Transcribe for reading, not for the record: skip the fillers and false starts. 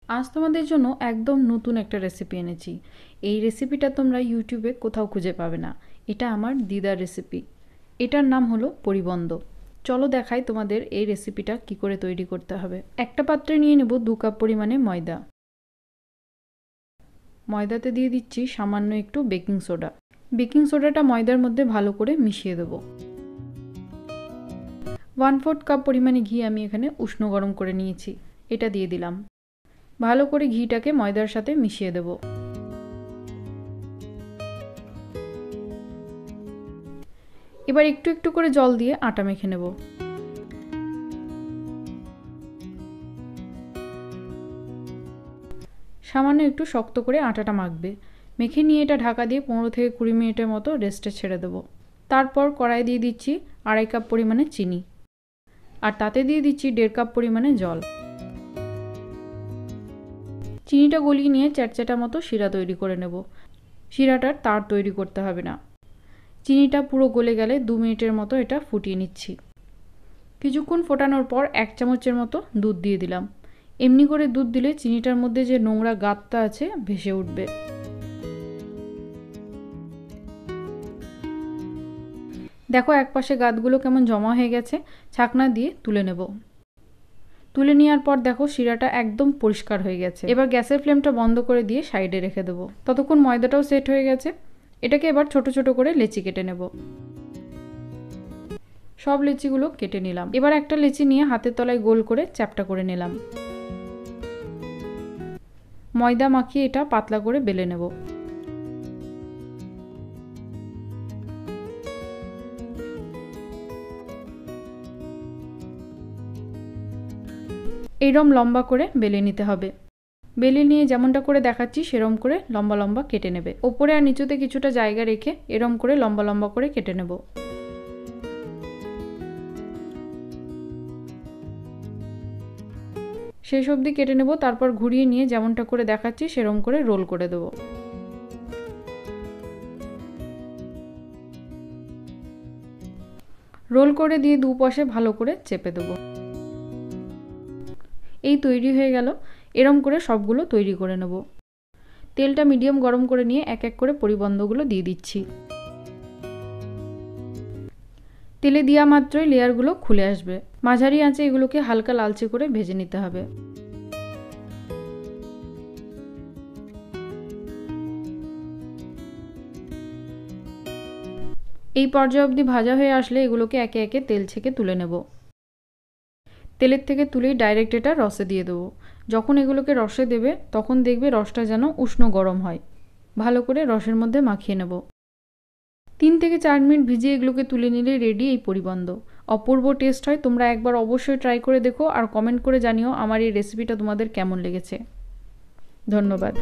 আজ তোমাদের জন্য একদম নতুন একটা রেসিপি এনেছি। এই রেসিপিটা তোমরা ইউটিউবে কোথাও খুঁজে পাবে না। এটা আমার দিদার রেসিপি। এটার নাম হলো পরিবন্দ। চলো দেখাই তোমাদের এই রেসিপিটা কি করে তৈরি করতে হবে। একটা পাত্রে নিয়ে নেব 2 কাপ পরিমাণে ময়দা। ময়দাতে দিয়ে দিচ্ছি সামান্য একটু বেকিং সোডা। বেকিং সোডাটা ময়দার মধ্যে ভালো করে মিশিয়ে দেব। 1/4 কাপ পরিমাণে ঘি আমি এখানে উষ্ণ গরম করে নিয়েছি, এটা দিয়ে দিলাম। ভালো করে ঘিটাকে ময়দার সাথে মিশিয়ে দেব। এবার একটু একটু করে জল দিয়ে আটা মেখে নেব। সামান্য একটু শক্ত করে আটাটা মাখবে। মেখে নিয়ে এটা ঢাকা দিয়ে 15 থেকে 20 মিনিটের মতো রেস্টে ছেড়ে দেব। তারপর কড়াই দিয়ে দিচ্ছি 2.5 কাপ পরিমাণে চিনি, আর তাতে দিয়ে দিচ্ছি 1.5 কাপ পরিমাণে জল। চিনিটা গলিয়ে নিয়ে চ্যাটচ্যাটা মতো শিরা তৈরি করে নেব। শিরাটার তার তৈরি করতে হবে না। চিনিটা পুরো গলে গেলে 2 মিনিটের মতো এটা ফুটিয়ে নিচ্ছি। কিছুক্ষণ ফোটানোর পর 1 চামচের মতো দুধ দিয়ে দিলাম। এমনি করে দুধ দিলে চিনিটার মধ্যে যে নোংরা গাঁতটা আছে ভেসে উঠবে। দেখো একপাশে গাঁতগুলো কেমন জমা হয়ে গেছে, ছাকনা দিয়ে তুলে নেব। তুলে নেওয়ার পর দেখো শিরাটা একদম পরিষ্কার হয়ে গেছে। এবার গ্যাসের ফ্লেমটা বন্ধ করে দিয়ে সাইডে রেখে দেবো। ততক্ষণ ময়দাটাও সেট হয়ে গেছে। এটাকে এবার ছোট ছোট করে লেচি কেটে নেব। সব লেচিগুলো কেটে নিলাম। এবার একটা লেচি নিয়ে হাতের তলায় গোল করে চ্যাপ্টা করে নিলাম। ময়দা মাখিয়ে এটা পাতলা করে বেলে নেব। এইরকম লম্বা করে বেলে নিতে হবে। বেলে নিয়ে যেমনটা করে দেখাচ্ছি সেরকম করে লম্বা লম্বা কেটে নেবে। ওপরে আর নিচুতে কিছুটা জায়গা রেখে এরকম করে লম্বা লম্বা করে কেটে নেব। শেষ অবধি কেটে নেব। তারপর ঘুরিয়ে নিয়ে যেমনটা করে দেখাচ্ছি সেরকম করে রোল করে দেব। রোল করে দিয়ে দুপাশে ভালো করে চেপে দেব। এই তৈরি হয়ে গেল। এরম করে সবগুলো তৈরি করে নেব। তেলটা মিডিয়াম গরম করে নিয়ে এক এক করে পরিবন্ধগুলো দিয়ে দিচ্ছি। তেলে দেওয়া মাত্রই লেয়ারগুলো খুলে আসবে। মাঝারি আঁচে এগুলোকে হালকা লালচে করে ভেজে নিতে হবে। এই পর্যায় অবধি ভাজা হয়ে আসলে এগুলোকে একে একে তেল থেকে তুলে নেব। তেলের থেকে তুলেই ডাইরেক্ট এটা রসে দিয়ে দেবো। যখন এগুলোকে রসে দেবে তখন দেখবে রসটা যেন উষ্ণ গরম হয়। ভালো করে রসের মধ্যে মাখিয়ে নেব। 3 থেকে 4 মিনিট ভিজিয়ে এগুলোকে তুলে নিলে রেডি এই পরিবন্দ। অপূর্ব টেস্ট হয়। তোমরা একবার অবশ্যই ট্রাই করে দেখো আর কমেন্ট করে জানিও আমার এই রেসিপিটা তোমাদের কেমন লেগেছে। ধন্যবাদ।